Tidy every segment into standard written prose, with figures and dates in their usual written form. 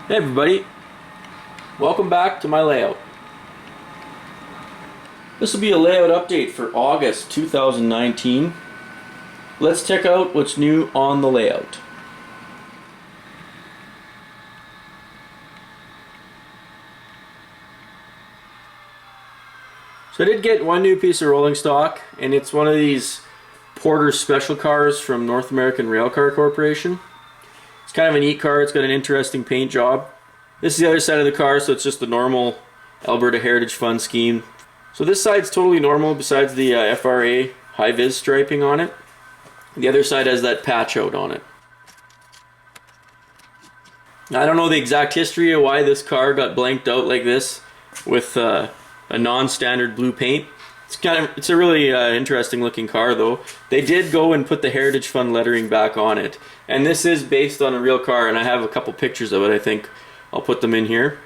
Hey everybody, welcome back to my layout. This will be a layout update for August 2019. Let's check out what's new on the layout. So I did get one new piece of rolling stock, and it's one of these Porter special cars from American Railcar Corporation. It's kind of a neat car. It's got an interesting paint job. This is the other side of the car, so it's just the normal Alberta Heritage Fund scheme. So this side's totally normal besides the FRA high-vis striping on it. The other side has that patch out on it. Now, I don't know the exact history of why this car got blanked out like this with a non-standard blue paint. It's a really interesting looking car though. They did go and put the Heritage Fund lettering back on it. And this is based on a real car, and I have a couple pictures of it. I think I'll put them in here.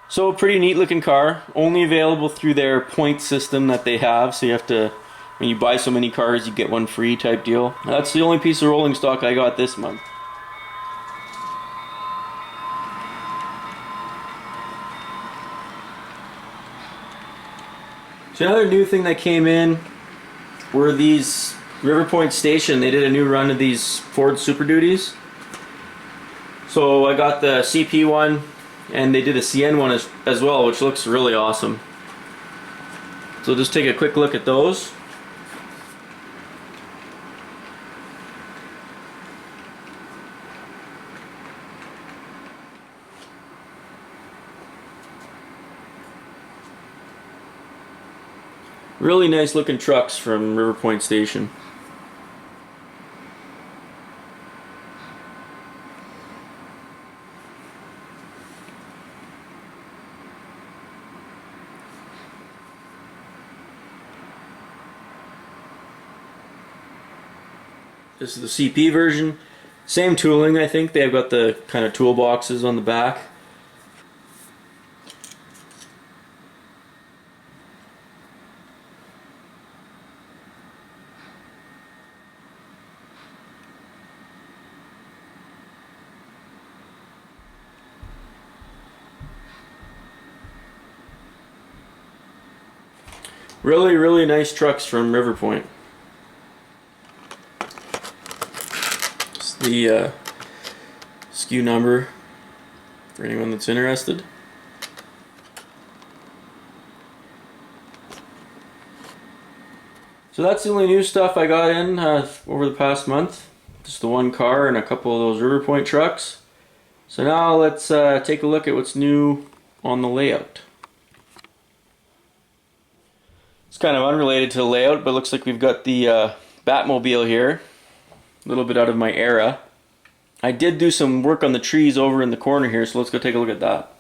So a pretty neat looking car, only available through their point system that they have. So you have to, when you buy so many cars, you get one free type deal. That's the only piece of rolling stock I got this month. So another new thing that came in were these River Point Station. They did a new run of these Ford Super Duties. So I got the CP one, and they did a CN one as well, which looks really awesome. So just take a quick look at those. Really nice looking trucks from River Point Station. This is the CP version. Same tooling, I think. They've got the kind of toolboxes on the back. Really, really nice trucks from River Point. It's the SKU number for anyone that's interested. So that's the only new stuff I got in over the past month. Just the one car and a couple of those River Point trucks. So now let's take a look at what's new on the layout. It's kind of unrelated to the layout, but it looks like we've got the Batmobile here. A little bit out of my era. I did do some work on the trees over in the corner here, so let's go take a look at that.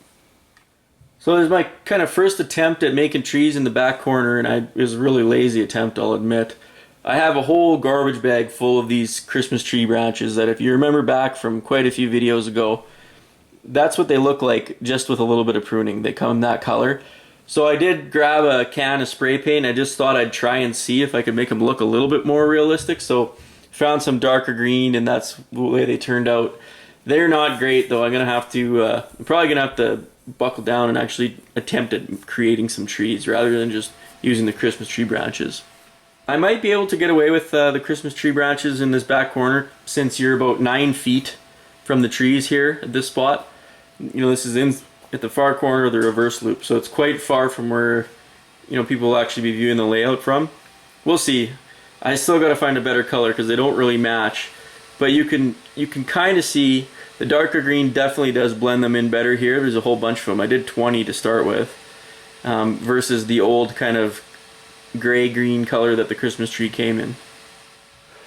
So there's my kind of first attempt at making trees in the back corner, and it was a really lazy attempt, I'll admit. I have a whole garbage bag full of these Christmas tree branches that, if you remember back from quite a few videos ago, that's what they look like just with a little bit of pruning. They come that color. So I did grab a can of spray paint. I just thought I'd try and see if I could make them look a little bit more realistic. So found some darker green, and that's the way they turned out. They're not great though. I'm probably gonna have to buckle down and actually attempt at creating some trees rather than just using the Christmas tree branches. I might be able to get away with the Christmas tree branches in this back corner, since you're about 9 feet from the trees here at this spot. You know, this is at the far corner of the reverse loop, so it's quite far from where, you know, people will actually be viewing the layout from. We'll see. I still got to find a better color because they don't really match, but you can kind of see the darker green definitely does blend them in better here. There's a whole bunch of them. I did 20 to start with, versus the old kind of gray-green color that the Christmas tree came in.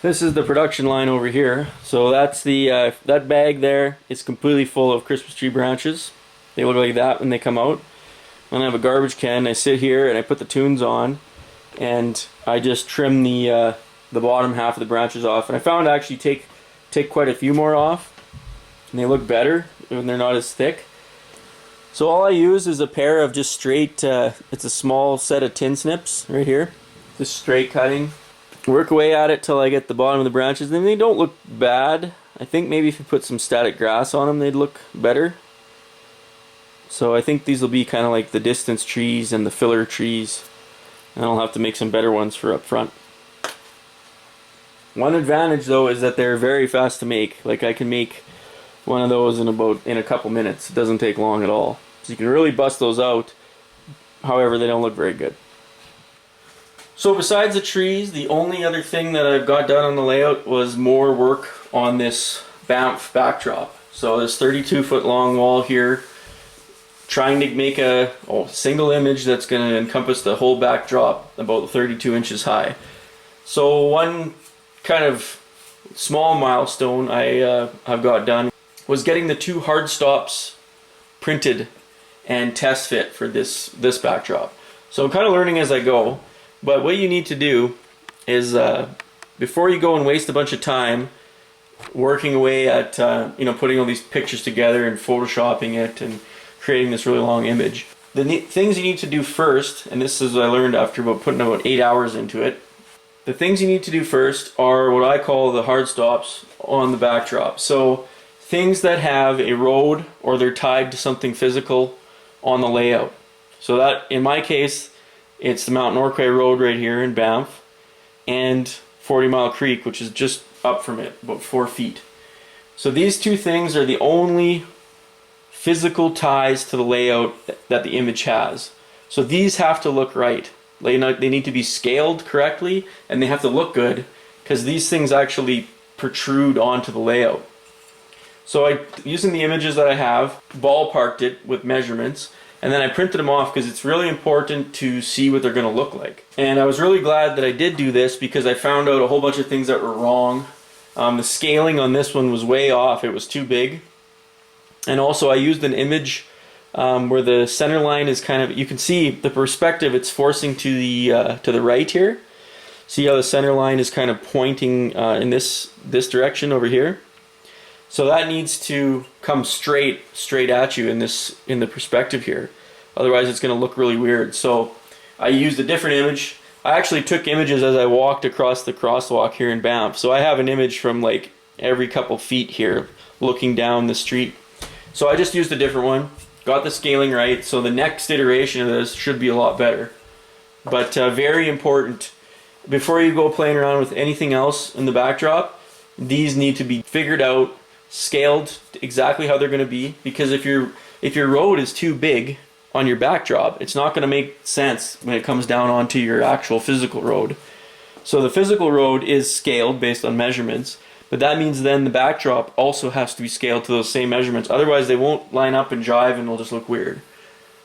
This is the production line over here. So that's the that bag there is completely full of Christmas tree branches. They look like that when they come out. Then I have a garbage can. I sit here and I put the tunes on, and I just trim the bottom half of the branches off. And I found I actually take quite a few more off, and they look better when they're not as thick. So all I use is a pair of just straight, it's a small set of tin snips right here. Just straight cutting. Work away at it till I get the bottom of the branches. And they don't look bad. I think maybe if you put some static grass on them, they'd look better. So I think these will be kind of like the distance trees and the filler trees. And I'll have to make some better ones for up front. One advantage though is that they're very fast to make. Like I can make one of those in a couple minutes. It doesn't take long at all. So you can really bust those out. However, they don't look very good. So besides the trees, the only other thing that I've got done on the layout was more work on this Banff backdrop. So this 32-foot long wall here, trying to make a single image that's going to encompass the whole backdrop, about 32 inches high. So one kind of small milestone I've got done was getting the 2 hard stops printed and test fit for this backdrop. So I'm kind of learning as I go. But what you need to do is, before you go and waste a bunch of time working away at putting all these pictures together and photoshopping it and creating this really long image, the things you need to do first, and this is what I learned after putting about 8 hours into it, the things you need to do first are what I call the hard stops on the backdrop. So things that have a road or they're tied to something physical on the layout. So that, in my case, it's the Mount Norquay Road right here in Banff and 40 Mile Creek, which is just up from it, about 4 feet. So these 2 things are the only physical ties to the layout that the image has. So these have to look right. They need to be scaled correctly and they have to look good because these things actually protrude onto the layout. So using the images that I have, ballparked it with measurements, and then I printed them off because it's really important to see what they're going to look like. And I was really glad that I did do this because I found out a whole bunch of things that were wrong. The scaling on this one was way off. It was too big. And also I used an image where the center line is kind of, you can see the perspective it's forcing to the right here. See how the center line is kind of pointing in this direction over here? So that needs to come straight at you in the perspective here. Otherwise it's going to look really weird. So I used a different image. I actually took images as I walked across the crosswalk here in Banff. So I have an image from like every couple feet here looking down the street. So I just used a different one. Got the scaling right. So the next iteration of this should be a lot better. But very important. Before you go playing around with anything else in the backdrop, these need to be figured out, scaled exactly how they're going to be, because if your road is too big on your backdrop, it's not going to make sense when it comes down onto your actual physical road. So the physical road is scaled based on measurements, but that means then the backdrop also has to be scaled to those same measurements, otherwise they won't line up and jive and it'll just look weird.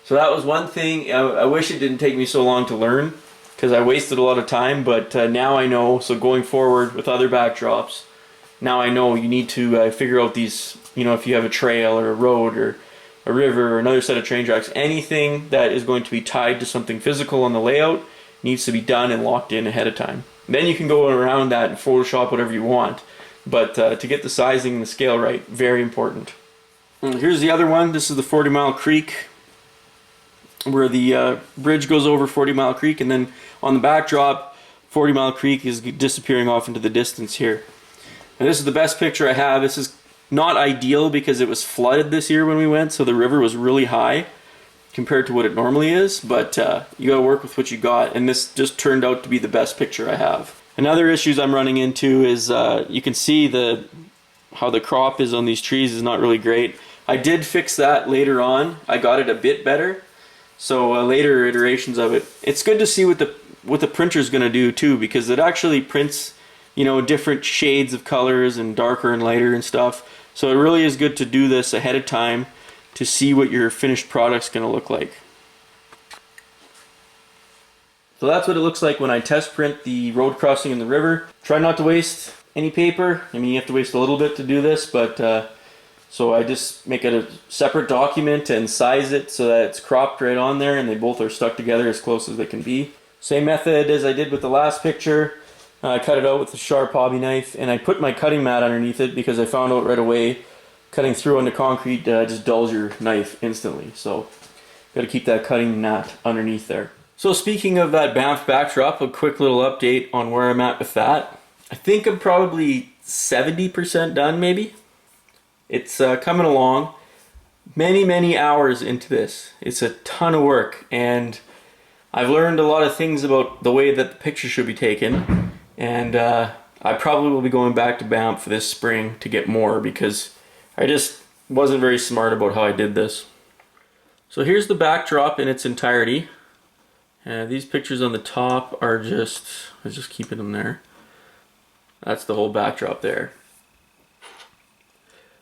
So that was one thing. I wish it didn't take me so long to learn because I wasted a lot of time, but now I know. So going forward with other backdrops, now I know you need to figure out these, if you have a trail or a road or a river or another set of train tracks, anything that is going to be tied to something physical on the layout needs to be done and locked in ahead of time. Then you can go around that and Photoshop whatever you want, but to get the sizing and the scale right, very important. And here's the other one. This is the 40 Mile Creek, where the bridge goes over 40 Mile Creek, and then on the backdrop, 40 Mile Creek is disappearing off into the distance here. And this is the best picture I have. This is not ideal because it was flooded this year when we went, so the river was really high compared to what it normally is, but you gotta work with what you got, and this just turned out to be the best picture I have. Another issues I'm running into is you can see how the crop is on these trees is not really great. I did fix that later on. I got it a bit better, so later iterations of it. It's good to see what the printer's gonna do too, because it actually prints different shades of colors and darker and lighter and stuff. So it really is good to do this ahead of time to see what your finished product's going to look like. So that's what it looks like when I test print the road crossing in the river. Try not to waste any paper. I mean, you have to waste a little bit to do this, but so I just make it a separate document and size it so that it's cropped right on there and they both are stuck together as close as they can be. Same method as I did with the last picture. I cut it out with a sharp hobby knife, and I put my cutting mat underneath it because I found out right away cutting through onto concrete just dulls your knife instantly. So got to keep that cutting mat underneath there. So speaking of that Banff backdrop, a quick little update on where I'm at with that. I think I'm probably 70% done maybe. It's coming along. Many hours into this. It's a ton of work, and I've learned a lot of things about the way that the picture should be taken, and I probably will be going back to Banff this spring to get more because I just wasn't very smart about how I did this. So here's the backdrop in its entirety. These pictures on the top are I'm just keeping them there. That's the whole backdrop there.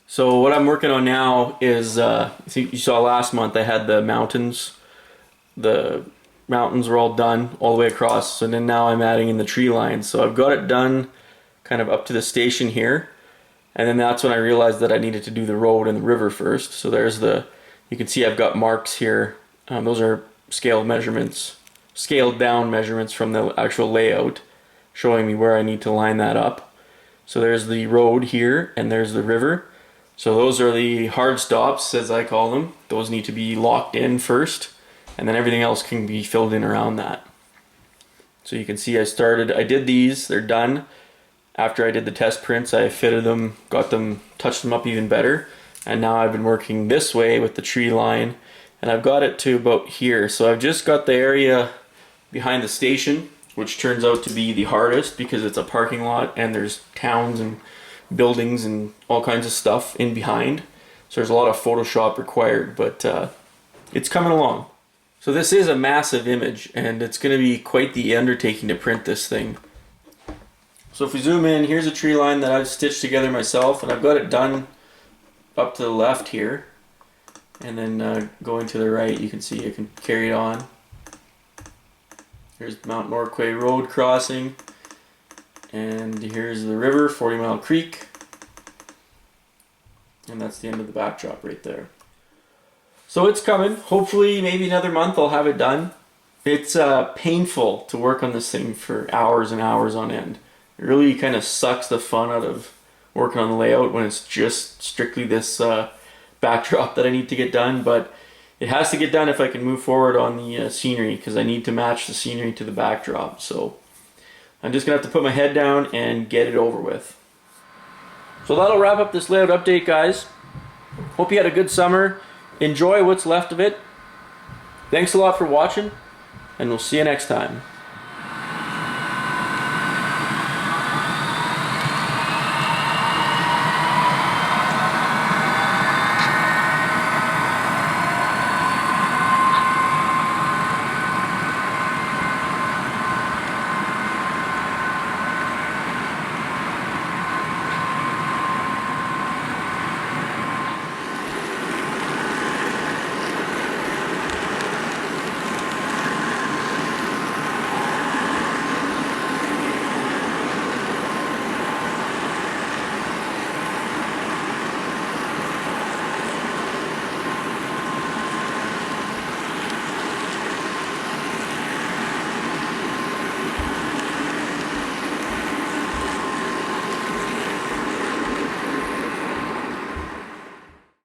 So what I'm working on now is, I think you saw last month I had the mountains. The mountains were all done all the way across, so then now I'm adding in the tree lines. So I've got it done kind of up to the station here, and then that's when I realized that I needed to do the road and the river first. So there's you can see I've got marks here. Those are scaled down measurements from the actual layout, showing me where I need to line that up. So there's the road here, and there's the river. So those are the hard stops, as I call them. Those need to be locked in first, and then everything else can be filled in around that. So you can see I did these, they're done. After I did the test prints, I fitted them, touched them up even better. And now I've been working this way with the tree line, and I've got it to about here. So I've just got the area behind the station, which turns out to be the hardest because it's a parking lot and there's towns and buildings and all kinds of stuff in behind. So there's a lot of Photoshop required, but it's coming along. So this is a massive image, and it's going to be quite the undertaking to print this thing. So if we zoom in, here's a tree line that I've stitched together myself, and I've got it done up to the left here. And then going to the right, you can see I can carry it on. Here's Mount Norquay Road crossing. And here's the river, 40 Mile Creek. And that's the end of the backdrop right there. So it's coming. Hopefully, maybe another month I'll have it done. It's painful to work on this thing for hours and hours on end. It really kind of sucks the fun out of working on the layout when it's just strictly this backdrop that I need to get done. But it has to get done if I can move forward on the scenery, because I need to match the scenery to the backdrop. So I'm just going to have to put my head down and get it over with. So that'll wrap up this layout update, guys. Hope you had a good summer. Enjoy what's left of it. Thanks a lot for watching, and we'll see you next time.